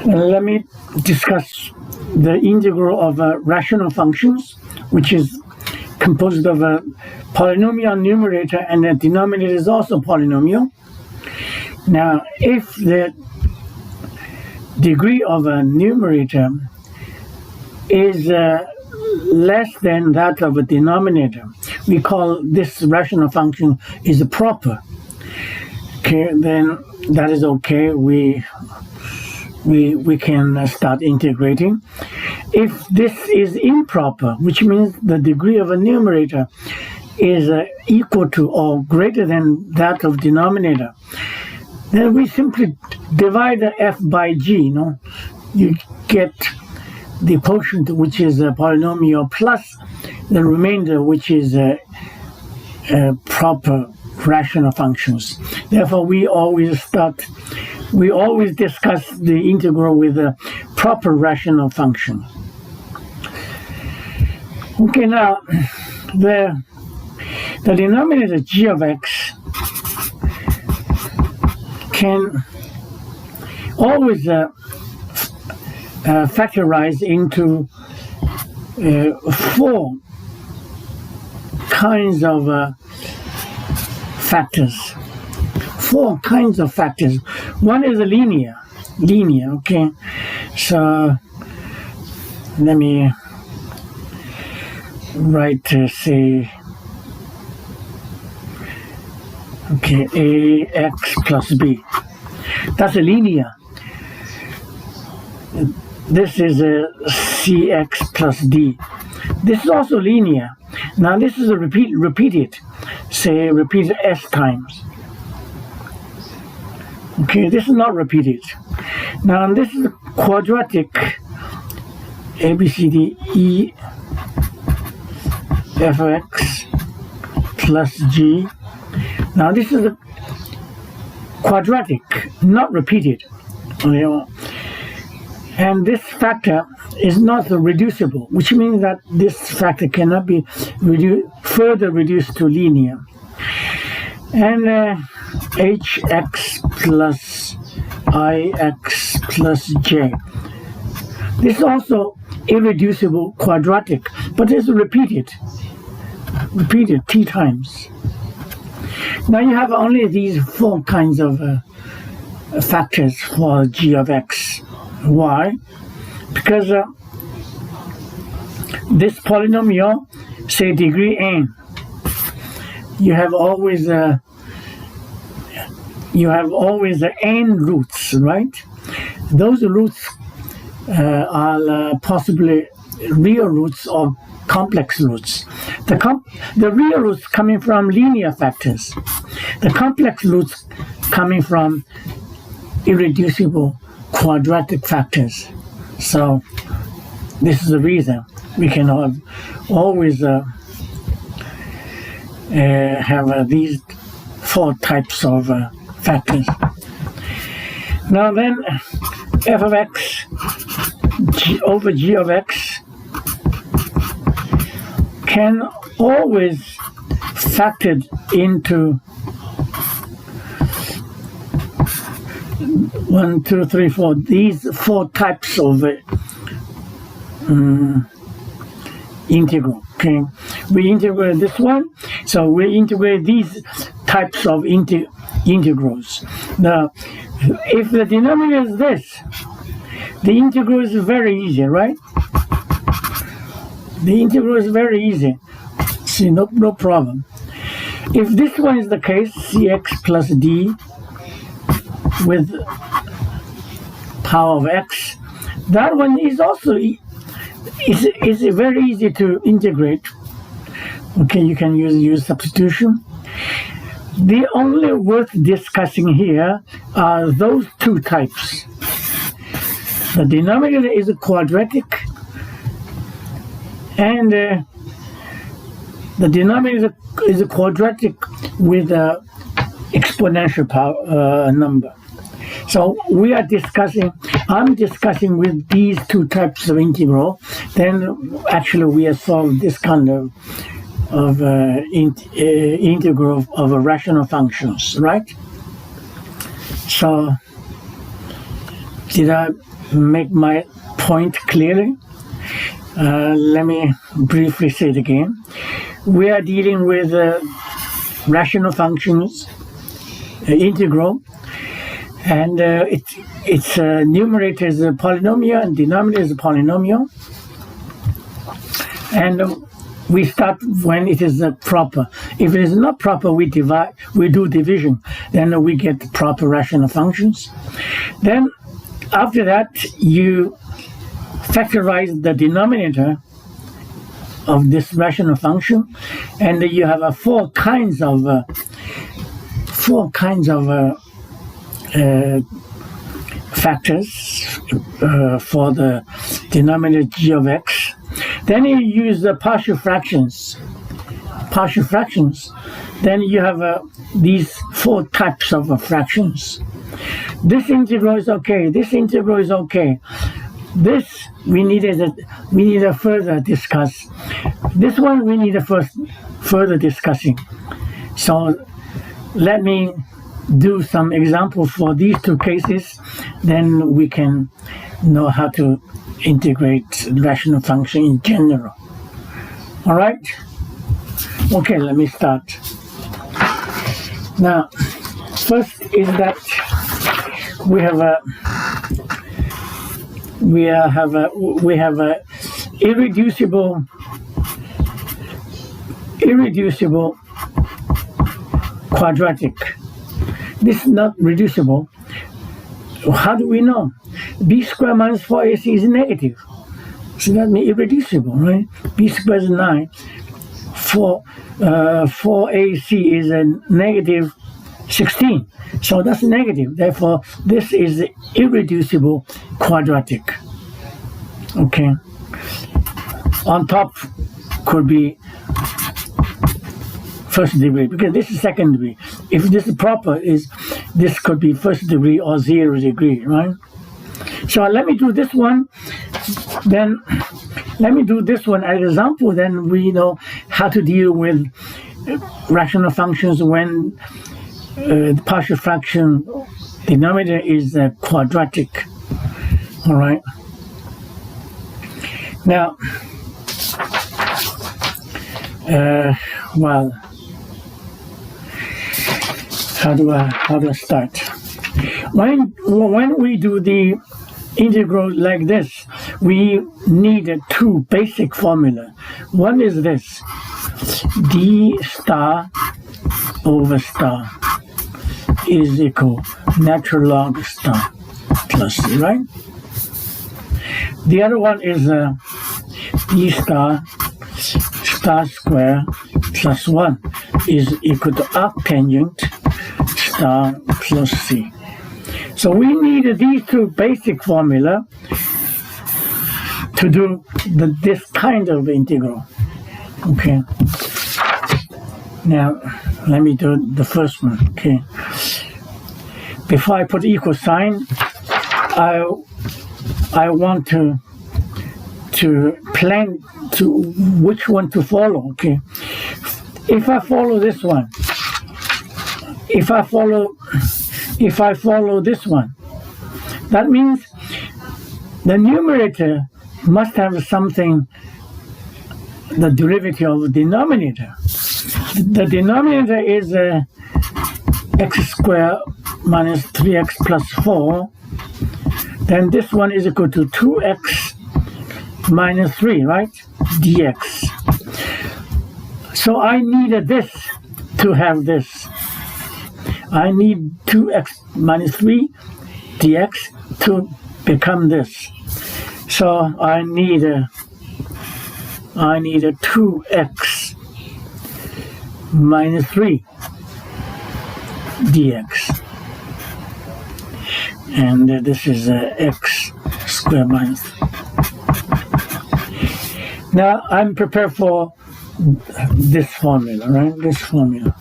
Let me discuss the integral of rational functions, which is composed of a polynomial numerator and the denominator is also polynomial. Now, if the degree of a numerator is less than that of a denominator, we call this rational function is proper. Okay, then that is okay. We can start integrating. If this is improper, which means the degree of a numerator is equal to or greater than that of denominator, then we simply divide the f by g. You get the quotient, which is a polynomial, plus the remainder, which is proper rational functions. Therefore, we always discuss the integral with a proper rational function. Okay, now the denominator g of x can always factorize into four kinds of factors. Four kinds of factors. One is a linear, okay? So let me write, say, okay, ax plus b. That's a linear. This is a cx plus d. This is also linear. Now this is a repeated, say repeated s times. Okay, this is not repeated. Now this is a quadratic, a, b, c, d, e, f of x plus g. Now this is a quadratic, not repeated. And this factor is not reducible, which means that this factor cannot be further reduced to linear. And hx plus ix plus j. This is also irreducible quadratic, but it's repeated t times. Now you have only these four kinds of factors for g of x. Why? Because this polynomial, say degree n, you have always the n roots, right? Those roots are possibly real roots or complex roots. The real roots coming from linear factors. The complex roots coming from irreducible quadratic factors. So this is the reason we can always have these four types of factors. Now then, f of x over g of x can always factored into 1, 2, 3, 4. These four types of integral. Okay, we integrate this one, so we integrate these types of integrals. Now, if the denominator is this, the integral is very easy, right? The integral is very easy. See, no problem. If this one is the case, cx plus d with power of x, that one is also is very easy to integrate. Okay, you can use substitution. The only worth discussing here are those two types. The denominator is a quadratic, and the denominator is a quadratic with an exponential power number. So I'm discussing with these two types of integral. Then actually we have solved this kind of integral of rational functions, right? So Did I make my point clearly? Let me briefly say it again. We are dealing with rational functions, integral, and its numerator is a polynomial and denominator is a polynomial. And we start when it is proper. If it is not proper, we do division. Then we get proper rational functions. Then after that, you factorize the denominator of this rational function, and you have four kinds of factors for the denominator g of x. Then you use the partial fractions. Then you have these four types of fractions. This integral is okay. This integral is okay. This we need to further discuss. This one we need to further discussing. So let me do some examples for these two cases. Then we can know how to integrate rational function in general. All right? Okay, let me start. Now, first is that we have a irreducible quadratic. This is not reducible. How do we know? B squared minus 4ac is negative. So that means irreducible, right? B squared is 9. 4ac is a negative 16. So that's negative. Therefore, this is irreducible quadratic. Okay. On top could be first degree, because this is second degree. If this is proper, this could be first degree or 0 degree, right? So let me do this one. Then let me do this one as an example. Then we know how to deal with rational functions when the partial fraction denominator is quadratic. All right. Now, well, how do I start? When we do the integral like this, we need two basic formula. One is this: d star over star is equal natural log star plus c, right? The other one is d star square plus 1 is equal to arctangent star plus c. So we need these two basic formula to do this kind of integral. Okay. Now let me do the first one. Okay. Before I put equal sign, I want to plan to which one to follow. Okay. If I follow this one, if I follow this one, that means the numerator must have something, the derivative of the denominator. The denominator is x squared minus 3x plus 4. Then this one is equal to 2x minus 3, right? dx. So I need this to have this. I need 2x minus 3 dx to become this. So I need a 2x minus 3 dx. And this is x squared minus 3. Now I'm prepared for this formula, right? This formula.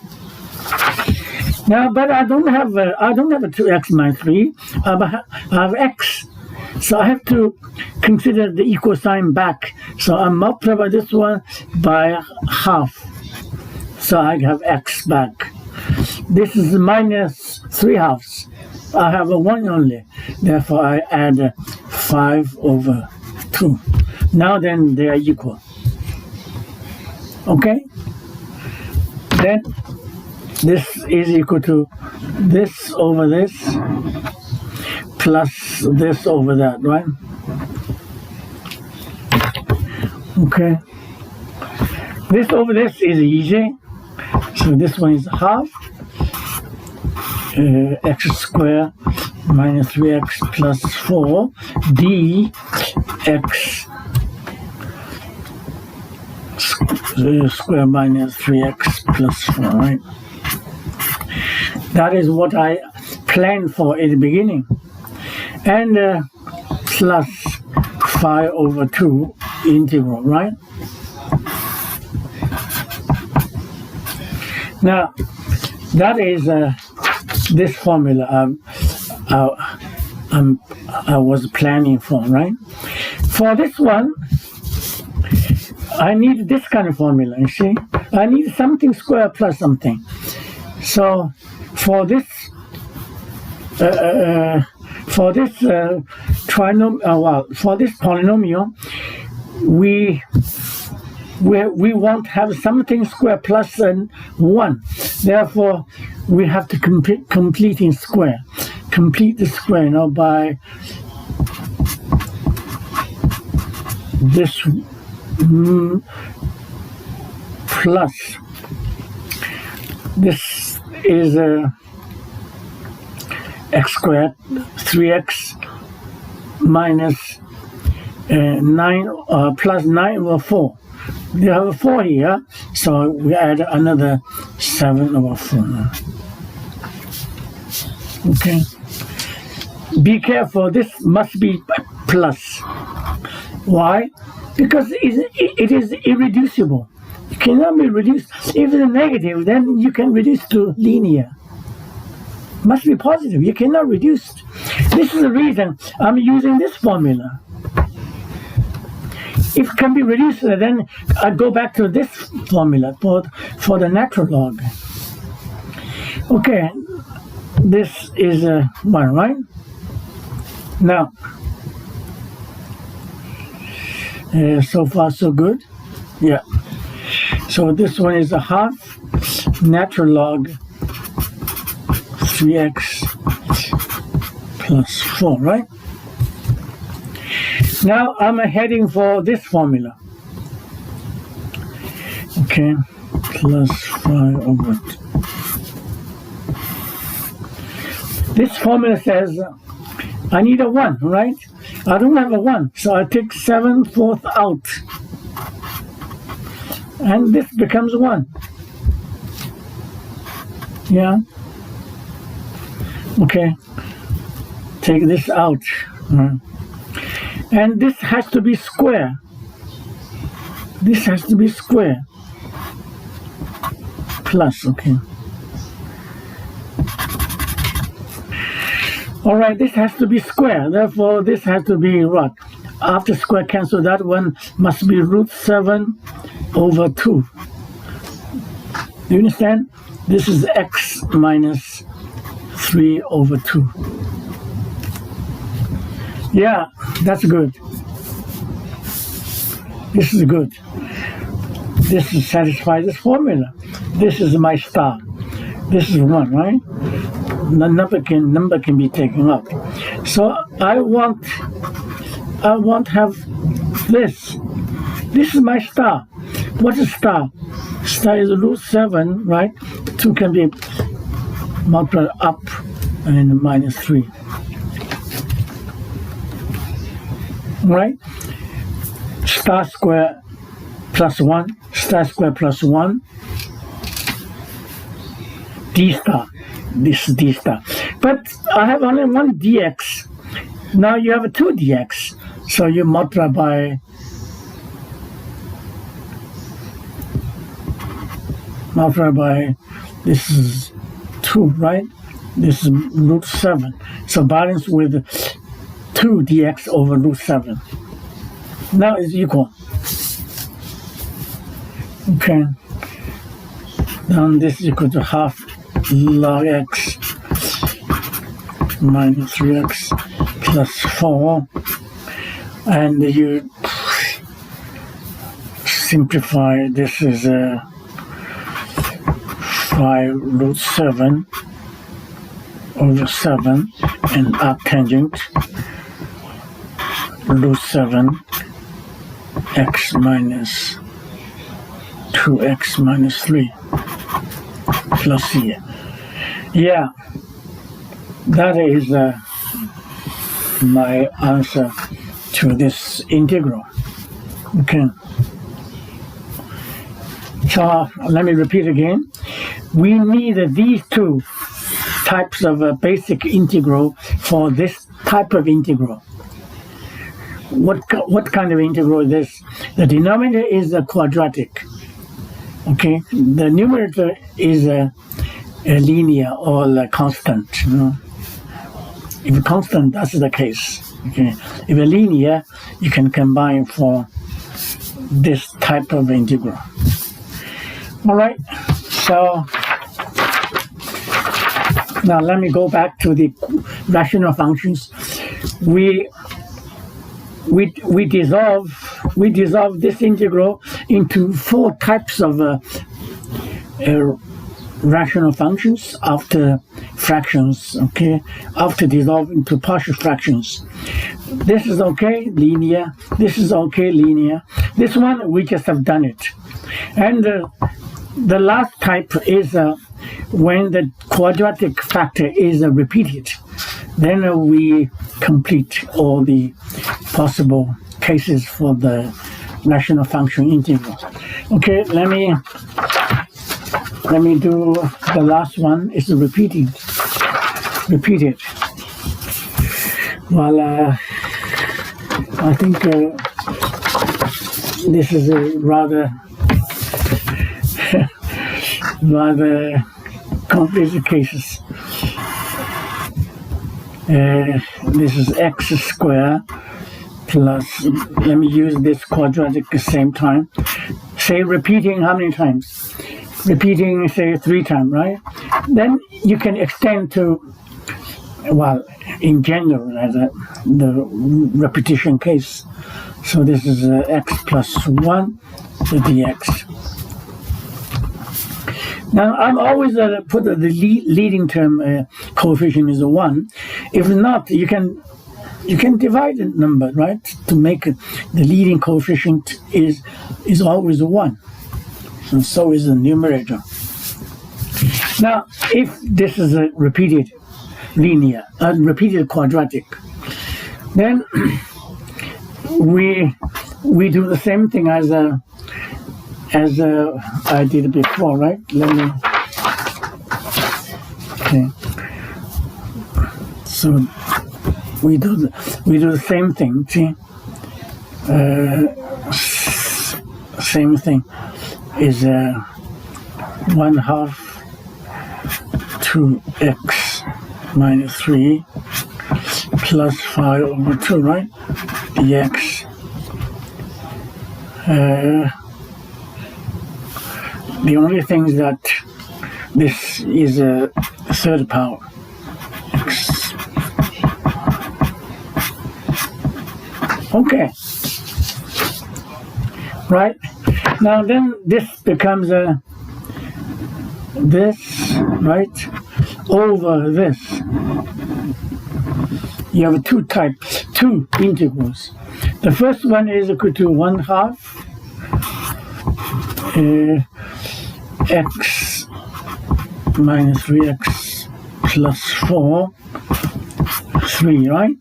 Now, but I don't have a 2x minus 3. I have x. So I have to consider the equal sign back. So I multiply by this one by half. So I have x back. This is minus 3 halves. I have a 1 only. Therefore, I add 5 over 2. Now then, they are equal. Okay? Then this is equal to this over this plus this over that, right? Okay. This over this is easy. So this one is half x squared minus 3x plus 4 dx square minus 3x plus 4, right? That is what I planned for at the beginning. And plus 5 over 2 integral, right? Now, that is this formula I was planning for, right? For this one, I need this kind of formula, you see? I need something square plus something. So for this polynomial, we want to have something square plus 1. Therefore, we have to complete in square. Complete the square, by this plus. This is x squared, 3x minus 9 plus 9 over 4. You have a 4 here, so we add another 7 over 4. Okay. Be careful, this must be plus. Why? Because it is irreducible. It cannot be reduced. If it's negative, then you can reduce to linear. Must be positive. You cannot reduce. This is the reason I'm using this formula. If it can be reduced, then I go back to this formula for the natural log. Okay, this is 1, right? Now, so far so good. Yeah. So this one is a half natural log 3x plus 4, right? Now I'm heading for this formula. Okay, plus 5 over 2. This formula says I need a 1, right? I don't have a 1, so I take 7/4 out. And this becomes 1. Yeah. Okay. Take this out. And this has to be square. This has to be square. Plus, okay. All right, this has to be square. Therefore, this has to be what? After square cancel, that one must be √7 over 2. Do you understand? This is x minus 3 over 2. Yeah, that's good. This is good. This satisfies this formula. This is my star. This is 1, right? The number can be taken out. So I want to have this. This is my star. What is star? Star is √7, right? 2 can be multiplied up and minus 3. Right? Star square plus 1, star square plus 1, d star. This is d star. But I have only 1 dx. Now you have a 2 dx. So you multiply by this is 2, right? This is √7. So balance with 2 dx over √7. Now it's equal. Okay. Then this is equal to half log x minus 3x plus 4, and you simplify. This is 5 root 7 over 7, and arctangent root 7 x minus 2x minus 3 plus c. Yeah, that is my answer to this integral. Okay. So let me repeat again. We need these two types of basic integral for this type of integral. What kind of integral is this? The denominator is a quadratic. Okay, the numerator is a linear or a constant. You know, if a constant, that's the case. Okay, if a linear, you can combine for this type of integral. All right, so now let me go back to the rational functions. We dissolve this integral into 4 types of rational functions after fractions. Okay, after dissolving into partial fractions. This is okay, linear. This is okay, linear. This one we just have done it, and the last type is when the quadratic factor is repeated. Then we complete all the possible cases for the rational function integral. Okay, let me do the last one. Is repeated. Well, I think this is a rather complicated cases. This is x squared plus, let me use this quadratic at the same time. Say repeating how many times? Repeating, say 3 times, right? Then you can extend to, well, in general, as the repetition case. So this is x plus 1 to dx. Now, I'm always put the leading term coefficient is 1. If not, you can divide the number, right? To make the leading coefficient is always 1. And so is the numerator. Now, if this is a repeated linear, repeated quadratic, then we do the same thing as I did before, right? Let me. Okay. So we do the same thing. See, same thing is 1/2 2x minus 3 plus 5 over 2, right? dx. The only thing is that this is a third power. X. Okay. Right? Now then this becomes this, right, over this. You have two integrals. The first one is equal to 1/2 x minus 3x plus 4, 3, right?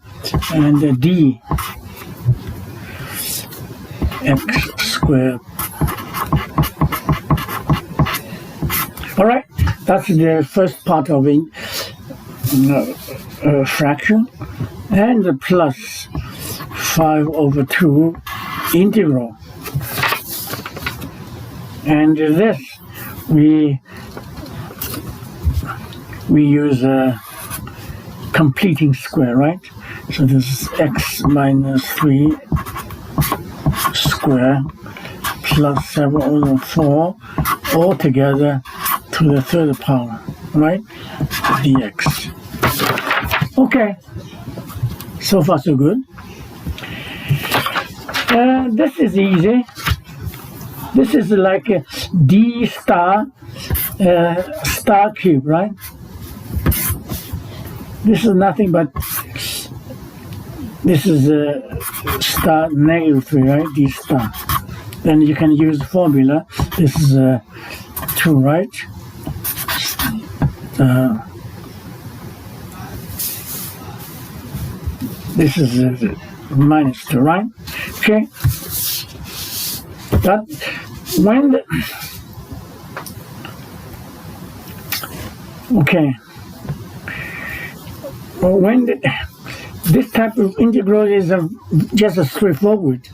And d x squared. All right, that's the first part of a fraction, and the plus 5 over 2 integral. And this we use a completing square, right? So this is x minus 3 square plus 7 over 4 all together to the third power, right? dx. Okay, so far so good. This is easy. This is like a D star cube, right? This is nothing but, this is a star -3, right? D star. Then you can use the formula. This is 2, right? This is -2, right? Okay. But when the, okay, well, when this type of integral is just a straightforward,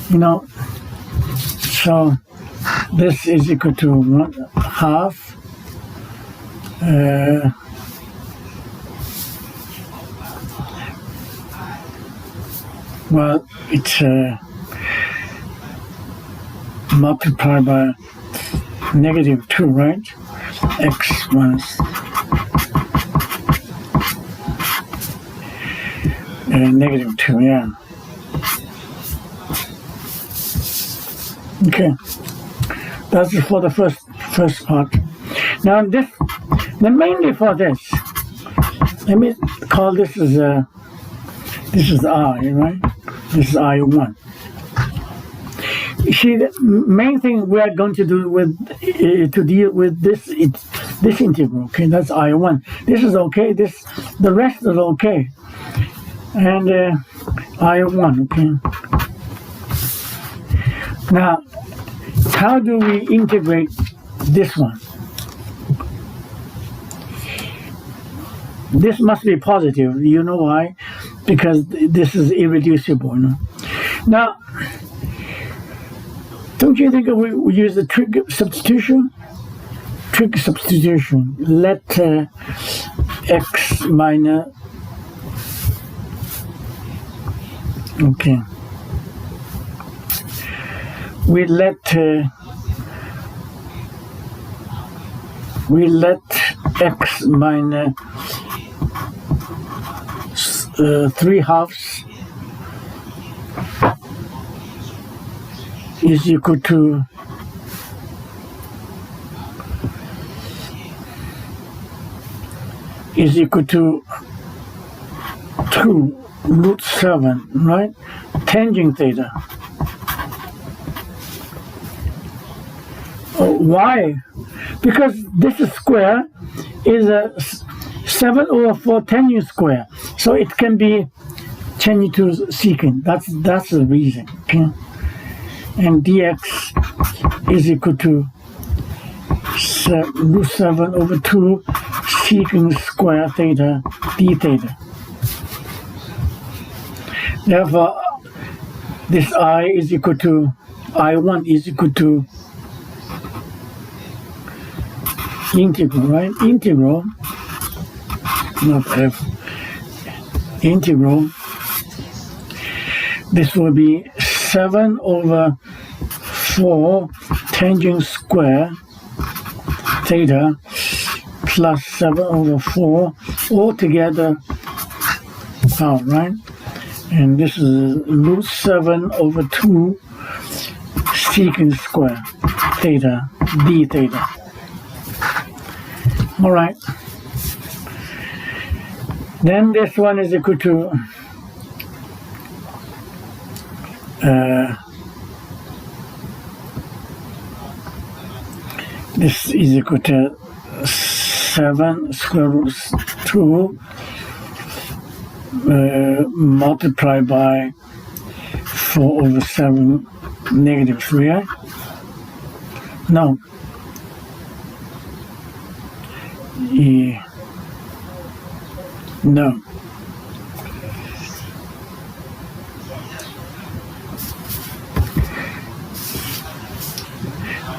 you know. So this is equal to 1/2. Well, it's multiplied by -2, right? X minus -2, yeah. Okay, that's for the first part. Now then mainly for this, let me call this as this is I, right? This is I1. You see, the main thing we are going to do to deal with this integral. Okay, that's I1. This is okay. The rest is okay, and I1. Okay. Now, how do we integrate this one? This must be positive. You know why? Because this is irreducible. No? Now, don't you think we use the trig substitution? Trig substitution. Let x minus. Okay. We let x minus 3/2 is equal to is equal to 2√7, right? Tangent theta. Why? Because this square is a 7/4 tangent square, so it can be changed to secant. That's the reason. Okay? And dx is equal to √7/2 secant square theta d theta. Therefore, this I is equal to I1 is equal to integral, right? Integral, not f. Integral. This will be 7/4 tangent square theta plus 7/4 altogether out, right? And this is √7/2 secant square theta d theta. All right. Then this one is equal to this is equal to 7 square root 2 multiplied by 4/7 -3, right? No. No.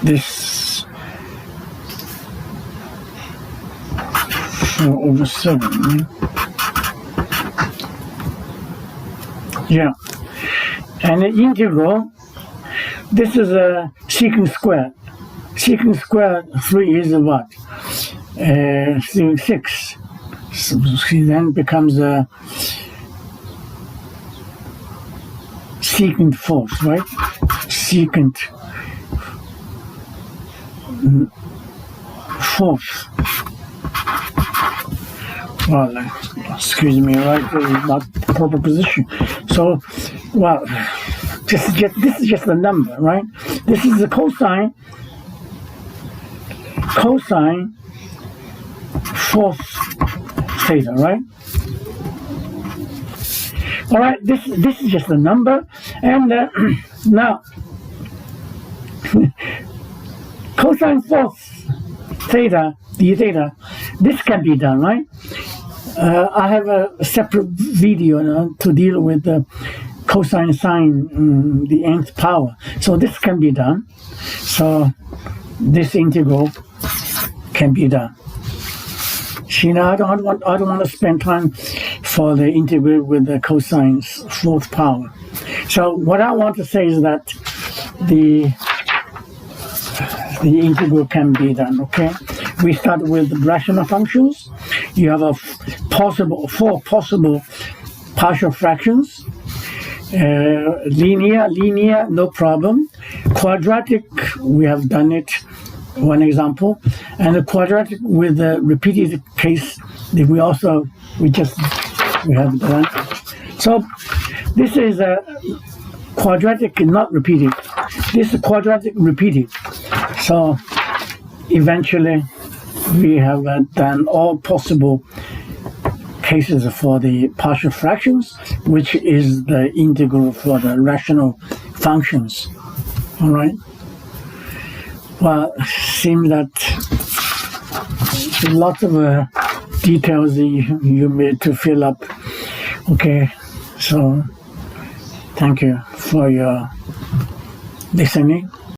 This 4/7, right? Yeah. And the integral, this is a secant square. Secant square 3 is what? 6. So she then becomes a secant force, right? Secant force. Well, excuse me, right? This is not the proper position. So, well, this is just a number, right? This is the cosine force theta, right? All right, this is just a number, and now cosine force theta, d theta, this can be done, right? I have a separate video to deal with the cosine sine, the nth power. So this can be done. So this integral can be done. See, now I don't want to spend time for the integral with the cosine's fourth power. So what I want to say is that the integral can be done. Okay, we start with rational functions. You have four possible partial fractions. Linear, no problem. Quadratic, we have done it. One example, and a quadratic with a repeated case that we have done. So this is a quadratic not repeated. This is quadratic repeated. So eventually we have done all possible cases for the partial fractions, which is the integral for the rational functions. All right. Well, seems that lots of details you made to fill up. Okay, so thank you for your listening.